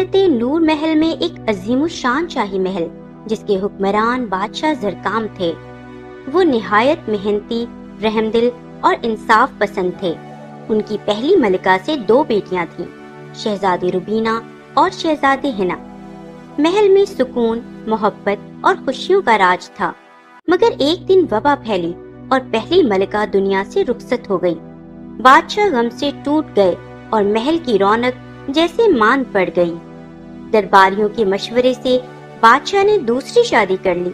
سلطنت نور محل میں ایک عظیم الشان شاہی محل جس کے حکمران بادشاہ زرکام تھے۔ وہ نہایت محنتی، رحم دل اور انصاف پسند تھے۔ ان کی پہلی ملکہ سے 2 بیٹیاں تھیں، شہزادی روبینہ اور شہزادی ہنا۔ محل میں سکون، محبت اور خوشیوں کا راج تھا، مگر ایک دن وبا پھیلی اور پہلی ملکہ دنیا سے رخصت ہو گئی۔ بادشاہ غم سے ٹوٹ گئے اور محل کی رونق جیسے ماند پڑ گئی۔ درباریوں کے مشورے سے بادشاہ نے دوسری شادی کر لی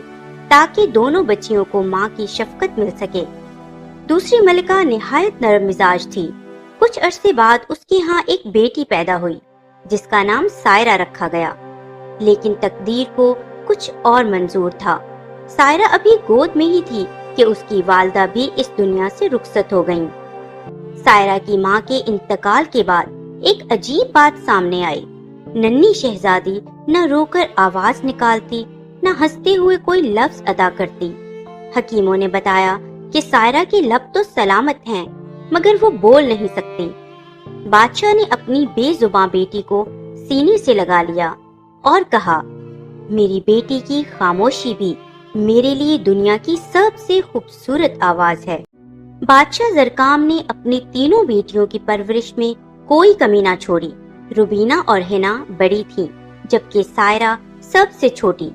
تاکہ دونوں بچیوں کو ماں کی شفقت مل سکے۔ دوسری ملکہ نہایت نرم مزاج تھی۔ کچھ عرصے بعد اس کے ہاں ایک بیٹی پیدا ہوئی جس کا نام سائرہ رکھا گیا، لیکن تقدیر کو کچھ اور منظور تھا۔ سائرہ ابھی گود میں ہی تھی کہ اس کی والدہ بھی اس دنیا سے رخصت ہو گئیں۔ سائرہ کی ماں کے انتقال کے بعد ایک عجیب بات سامنے آئی۔ ننھی شہزادی نہ رو کر آواز نکالتی، نہ ہنستے ہوئے کوئی لفظ ادا کرتی۔ حکیموں نے بتایا کہ سائرہ کے لب تو سلامت ہیں، مگر وہ بول نہیں سکتی۔ بادشاہ نے اپنی بے زباں بیٹی کو سینے سے لگا لیا اور کہا، میری بیٹی کی خاموشی بھی میرے لیے دنیا کی سب سے خوبصورت آواز ہے۔ بادشاہ زرکام نے اپنی تینوں بیٹیوں کی پرورش میں کوئی کمی نہ چھوڑی۔ روبینہ اور ہنا بڑی تھی، جبکہ سائرہ سب سے چھوٹی۔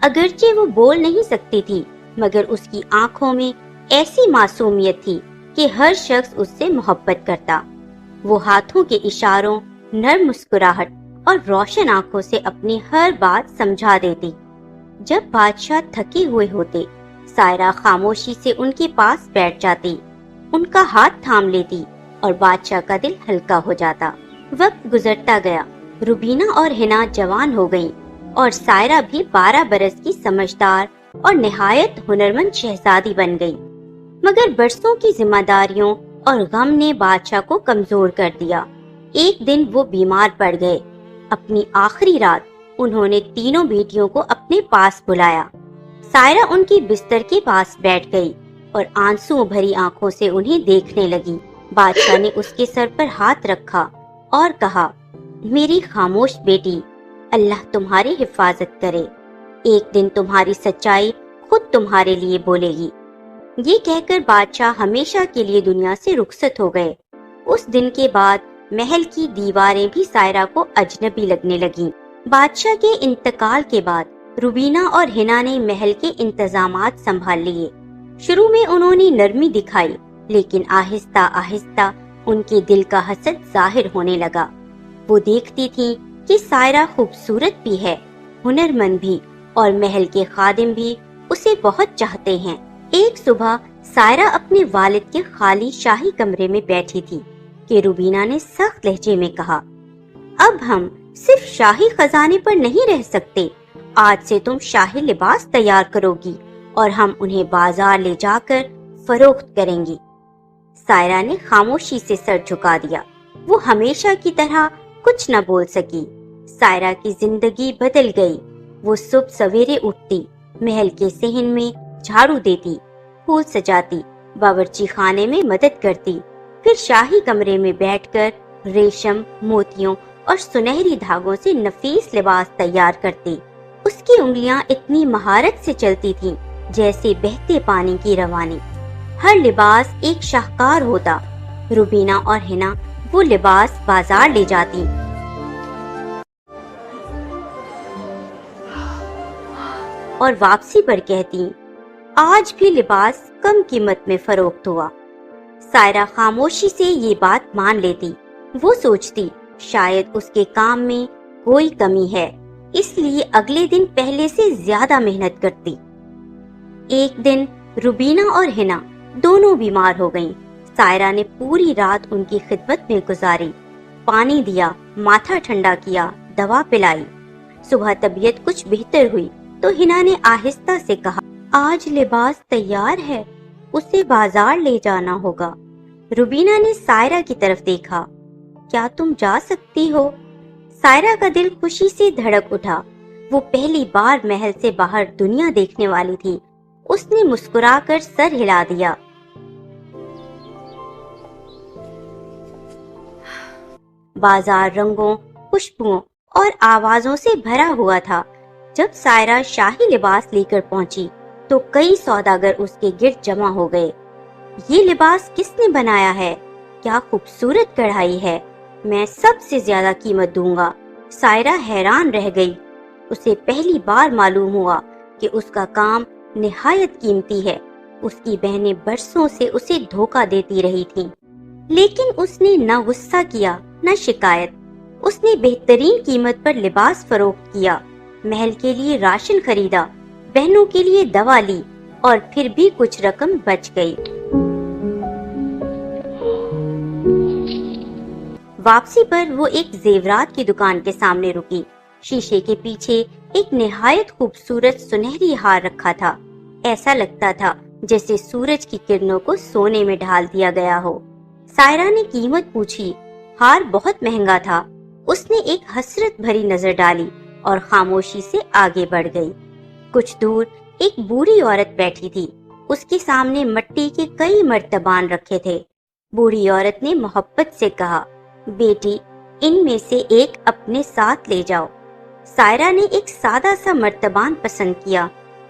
اگرچہ وہ بول نہیں سکتی تھی، مگر اس کی آنکھوں میں ایسی معصومیت تھی کہ ہر شخص اس سے محبت کرتا۔ وہ ہاتھوں کے اشاروں، نرم مسکراہٹ اور روشن آنکھوں سے اپنی ہر بات سمجھا دیتی۔ جب بادشاہ تھکے ہوئے ہوتے، سائرہ خاموشی سے ان کے پاس بیٹھ جاتی، ان کا ہاتھ تھام لیتی اور بادشاہ کا دل ہلکا ہو جاتا۔ وقت گزرتا گیا، روبینہ اور ہنا جوان ہو گئیں اور سائرہ بھی 12 برس کی سمجھدار اور نہایت ہنرمند شہزادی بن گئی۔ مگر برسوں کی ذمہ داریوں اور غم نے بادشاہ کو کمزور کر دیا۔ ایک دن وہ بیمار پڑ گئے۔ اپنی آخری رات انہوں نے تینوں بیٹیوں کو اپنے پاس بلایا۔ سائرہ ان کی بستر کے پاس بیٹھ گئی اور آنسو بھری آنکھوں سے انہیں دیکھنے لگی۔ بادشاہ نے اس کے سر پر ہاتھ رکھا اور کہا، میری خاموش بیٹی، اللہ تمہاری حفاظت کرے۔ ایک دن تمہاری سچائی خود تمہارے لیے بولے گی۔ یہ کہہ کر بادشاہ ہمیشہ کے لیے دنیا سے رخصت ہو گئے۔ اس دن کے بعد محل کی دیواریں بھی سائرہ کو اجنبی لگنے لگیں۔ بادشاہ کے انتقال کے بعد روبینہ اور ہنا نے محل کے انتظامات سنبھال لیے۔ شروع میں انہوں نے نرمی دکھائی، لیکن آہستہ آہستہ ان کے دل کا حسد ظاہر ہونے لگا۔ وہ دیکھتی تھی کہ سائرہ خوبصورت بھی ہے، ہنرمند بھی، اور محل کے خادم بھی اسے بہت چاہتے ہیں۔ ایک صبح سائرہ اپنے والد کے خالی شاہی کمرے میں بیٹھی تھی کہ روبینہ نے سخت لہجے میں کہا، اب ہم صرف شاہی خزانے پر نہیں رہ سکتے، آج سے تم شاہی لباس تیار کرو گی اور ہم انہیں بازار لے جا کر فروخت کریں گی۔ سائرہ نے خاموشی سے سر جھکا دیا۔ وہ ہمیشہ کی طرح کچھ نہ بول سکی۔ سائرہ کی زندگی بدل گئی۔ وہ صبح سویرے اٹھتی، محل کے صحن میں جھاڑو دیتی، پھول سجاتی، باورچی خانے میں مدد کرتی، پھر شاہی کمرے میں بیٹھ کر ریشم، موتیوں اور سنہری دھاگوں سے نفیس لباس تیار کرتی۔ اس کی انگلیاں اتنی مہارت سے چلتی تھیں جیسے بہتے پانی کی روانی۔ ہر لباس ایک شاہکار ہوتا۔ روبینہ اور ہنا وہ لباس بازار لے جاتی اور واپسی پر کہتی، آج بھی لباس کم قیمت میں فروخت ہوا۔ سائرہ خاموشی سے یہ بات مان لیتی۔ وہ سوچتی شاید اس کے کام میں کوئی کمی ہے، اس لیے اگلے دن پہلے سے زیادہ محنت کرتی۔ ایک دن روبینہ اور ہنا دونوں بیمار ہو گئیں۔ سائرہ نے پوری رات ان کی خدمت میں گزاری، پانی دیا، ماتھا ٹھنڈا کیا، دوا پلائی۔ صبح طبیعت کچھ بہتر ہوئی تو ہنا نے آہستہ سے کہا، آج لباس تیار ہے، اسے بازار لے جانا ہوگا۔ روبینہ نے سائرہ کی طرف دیکھا، کیا تم جا سکتی ہو؟ سائرہ کا دل خوشی سے دھڑک اٹھا۔ وہ پہلی بار محل سے باہر دنیا دیکھنے والی تھی۔ اس نے مسکرا کر سر ہلا دیا۔ بازار رنگوں، خوشبوؤں اور آوازوں سے بھرا ہوا تھا۔ جب سائرہ شاہی لباس لے کر پہنچی تو کئی سوداگر اس کے گرد جمع ہو گئے۔ یہ لباس کس نے بنایا ہے؟ کیا خوبصورت کڑھائی ہے! میں سب سے زیادہ قیمت دوں گا۔ سائرہ حیران رہ گئی۔ اسے پہلی بار معلوم ہوا کہ اس کا کام نہایت قیمتی ہے۔ اس کی بہنیں برسوں سے اسے دھوکہ دیتی رہی تھیں، لیکن اس نے نہ غصہ کیا نہ شکایت۔ اس نے بہترین قیمت پر لباس فروخت کیا، محل کے لیے راشن خریدا، بہنوں کے لیے دوا لی، اور پھر بھی کچھ رقم بچ گئی۔ واپسی پر وہ ایک زیورات کی دکان کے سامنے رکی۔ شیشے کے پیچھے ایک نہایت خوبصورت سنہری ہار رکھا تھا۔ ایسا لگتا تھا جیسے سورج کی کرنوں کو سونے میں ڈھال دیا گیا ہو۔ سائرہ نے قیمت پوچھی۔ ہار بہت مہنگا تھا۔ اس نے ایک حسرت بھری نظر ڈالی اور خاموشی سے آگے بڑھ گئی۔ کچھ دور ایک بوڑھی عورت بیٹھی تھی۔ اس کے سامنے مٹی کے کئی مرتبان رکھے تھے۔ بوڑھی عورت نے محبت سے کہا، بیٹی، ان میں سے ایک اپنے ساتھ لے جاؤ۔ سائرہ نے ایک سادہ سا مرتبان پسند کیا۔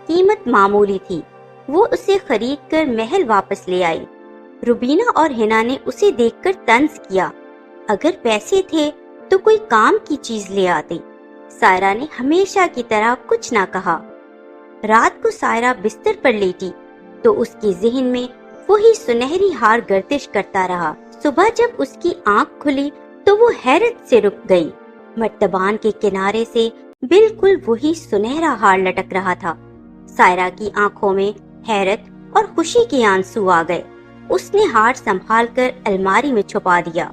قیمت معمولی تھی۔ وہ اسے خرید کر محل واپس لے آئی۔ روبینہ اور ہنا نے اسے دیکھ کر طنز کیا۔ اگر پیسے تھے تو کوئی کام کی چیز لے آتے۔ سائرہ نے ہمیشہ کی طرح کچھ نہ کہا۔ رات کو سائرہ بستر پر لیٹی تو اس کے ذہن میں وہی سنہری ہار گردش کرتا رہا۔ صبح جب اس کی آنکھ کھلی تو وہ حیرت سے رک گئی۔ مرتبان کے کنارے سے بالکل وہی سنہرا ہار لٹک رہا تھا۔ سائرہ کی آنکھوں میں حیرت اور خوشی کے آنسو آ گئے۔ اس نے ہار سنبھال کر الماری میں چھپا دیا۔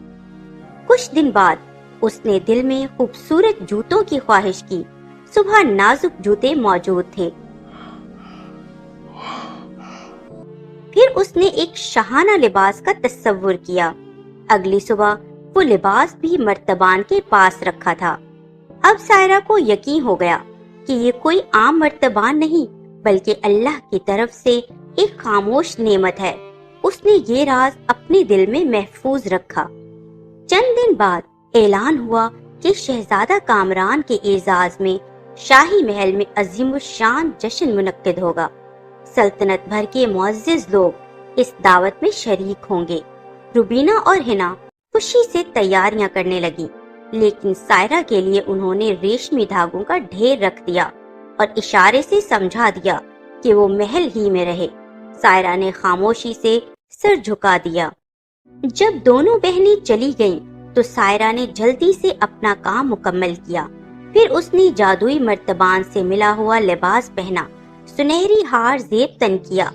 کچھ دن بعد اس نے دل میں خوبصورت جوتوں کی خواہش کی۔ صبح نازک جوتے موجود تھے۔ پھر اس نے ایک شاہانہ لباس کا تصور کیا۔ اگلی صبح وہ لباس بھی مرتبان کے پاس رکھا تھا۔ اب سائرہ کو یقین ہو گیا کہ یہ کوئی عام مرتبان نہیں بلکہ اللہ کی طرف سے ایک خاموش نعمت ہے۔ اس نے یہ راز اپنے دل میں محفوظ رکھا۔ چند دن بعد اعلان ہوا کہ شہزادہ کامران کے اعزاز میں شاہی محل میں عظیم الشان جشن منعقد ہوگا۔ سلطنت بھر کے معزز لوگ اس دعوت میں شریک ہوں گے۔ روبینہ اور ہنا خوشی سے تیاریاں کرنے لگی، لیکن سائرہ کے لیے انہوں نے ریشمی دھاگوں کا ڈھیر رکھ دیا اور اشارے سے سمجھا دیا کہ وہ محل ہی میں رہے۔ سائرہ نے خاموشی سے سر جھکا دیا۔ جب دونوں بہنیں چلی گئیں تو سائرہ نے جلدی سے اپنا کام مکمل کیا۔ پھر اس نے جادوئی مرتبان سے ملا ہوا لباس پہنا، سنہری ہار زیب تن کیا۔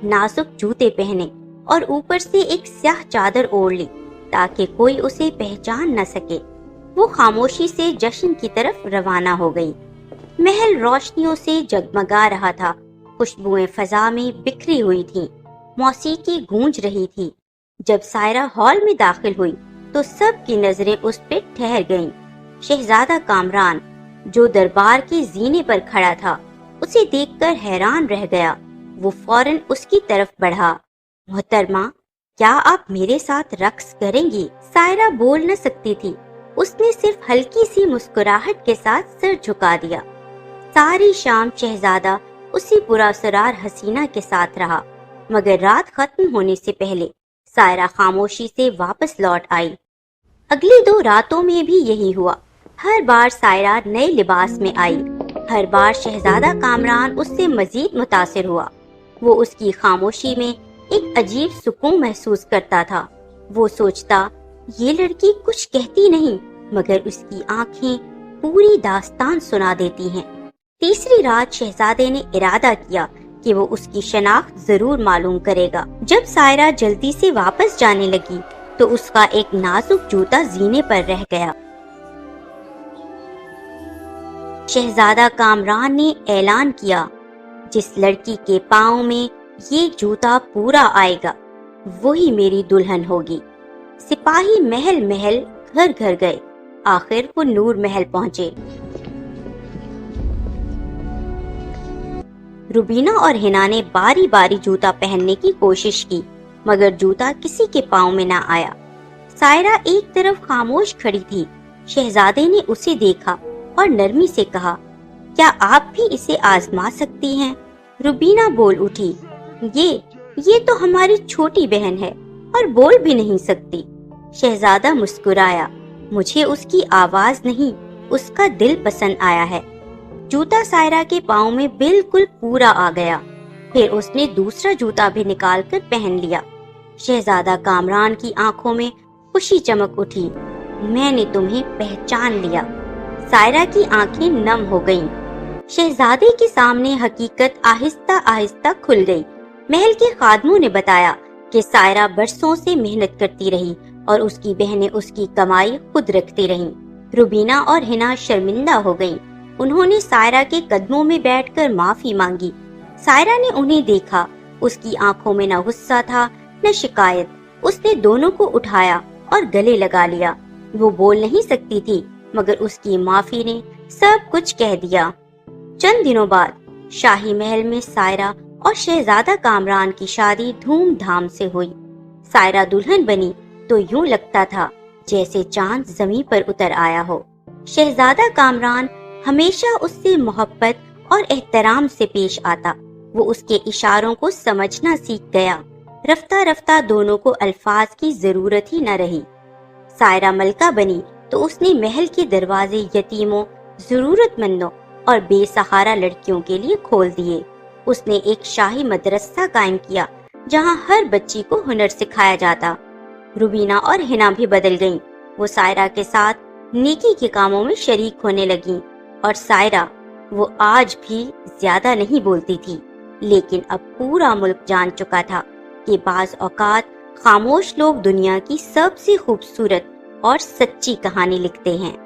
نازک جوتے پہنے اور اوپر سے ایک سیاہ چادر اوڑھ لی تاکہ کوئی اسے پہچان نہ سکے۔ وہ خاموشی سے جشن کی طرف روانہ ہو گئی۔ محل روشنیوں سے جگمگا رہا تھا، خوشبوئیں فضا میں بکھری ہوئی تھیں، موسیقی گونج رہی تھی۔ جب سائرہ ہال میں داخل ہوئی تو سب کی نظریں اس پہ ٹھہر گئیں۔ شہزادہ کامران جو دربار کے زینے پر کھڑا تھا اسے دیکھ کر حیران رہ گیا۔ وہ فوراً اس کی طرف بڑھا۔ محترمہ، کیا آپ میرے ساتھ رقص کریں گی؟ سائرہ بول نہ سکتی تھی۔ اس نے صرف ہلکی سی مسکراہٹ کے ساتھ سر جھکا دیا۔ ساری شام شہزادہ اسی پراسرار حسینہ کے ساتھ رہا، مگر رات ختم ہونے سے پہلے سائرہ خاموشی سے واپس لوٹ آئی۔ اگلی 2 راتوں میں بھی یہی ہوا۔ ہر بار سائرہ نئے لباس میں آئی۔ ہر بار شہزادہ کامران اس سے مزید متاثر ہوا۔ وہ اس کی خاموشی میں ایک عجیب سکون محسوس کرتا تھا۔ وہ سوچتا، یہ لڑکی کچھ کہتی نہیں مگر اس کی آنکھیں پوری داستان سنا دیتی ہیں۔ تیسری رات شہزادے نے ارادہ کیا کہ وہ اس کی شناخت ضرور معلوم کرے گا۔ جب سائرہ جلدی سے واپس جانے لگی تو اس کا ایک نازک جوتا زینے پر رہ گیا۔ شہزادہ کامران نے اعلان کیا، جس لڑکی کے پاؤں میں یہ جوتا پورا آئے گا وہی میری دلہن ہوگی۔ سپاہی محل محل گھر گھر گئے۔ آخر وہ نور محل پہنچے۔ روبینہ اور ہنا نے باری باری جوتا پہننے کی کوشش کی مگر جوتا کسی کے پاؤں میں نہ آیا۔ سائرہ ایک طرف خاموش کھڑی تھی۔ شہزادے نے اسے دیکھا اور نرمی سے کہا، کیا آپ بھی اسے آزما سکتی ہیں؟ روبینہ بول اٹھی، یہ تو ہماری چھوٹی بہن ہے اور بول بھی نہیں سکتی۔ شہزادہ مسکرایا، مجھے اس کی آواز نہیں، اس کا دل پسند آیا ہے۔ جوتا سائرہ کے پاؤں میں بالکل پورا آ گیا۔ پھر اس نے دوسرا جوتا بھی نکال کر پہن لیا۔ شہزادہ کامران کی آنکھوں میں خوشی چمک اٹھی، میں نے تمہیں پہچان لیا۔ سائرہ کی آنکھیں نم ہو گئیں۔ شہزادے کے سامنے حقیقت آہستہ آہستہ کھل گئی۔ محل کے خادموں نے بتایا کہ سائرہ برسوں سے محنت کرتی رہی اور اس کی بہنیں اس کی کمائی خود رکھتی رہیں۔ روبینہ اور حنا شرمندہ ہو گئیں۔ انہوں نے سائرہ کے قدموں میں بیٹھ کر معافی مانگی۔ سائرہ نے انہیں دیکھا، اس کی آنکھوں میں نہ غصہ تھا نہ شکایت۔ اس نے دونوں کو اٹھایا اور گلے لگا لیا۔ وہ بول نہیں سکتی تھی مگر اس کی معافی نے سب کچھ کہہ دیا۔ چند دنوں بعد شاہی محل میں سائرہ اور شہزادہ کامران کی شادی دھوم دھام سے ہوئی۔ سائرہ دلہن بنی تو یوں لگتا تھا جیسے چاند زمین پر اتر آیا ہو۔ شہزادہ کامران ہمیشہ اس سے محبت اور احترام سے پیش آتا۔ وہ اس کے اشاروں کو سمجھنا سیکھ گیا۔ رفتہ رفتہ دونوں کو الفاظ کی ضرورت ہی نہ رہی۔ سائرہ ملکہ بنی تو اس نے محل کے دروازے یتیموں، ضرورت مندوں اور بے سہارا لڑکیوں کے لیے کھول دیے۔ اس نے ایک شاہی مدرسہ قائم کیا جہاں ہر بچی کو ہنر سکھایا جاتا۔ روبینہ اور حنا بھی بدل گئیں۔ وہ سائرہ کے ساتھ نیکی کے کاموں میں شریک ہونے لگیں، اور سائرہ، وہ آج بھی زیادہ نہیں بولتی تھی، لیکن اب پورا ملک جان چکا تھا کہ بعض اوقات خاموش لوگ دنیا کی سب سے خوبصورت اور سچی کہانی لکھتے ہیں۔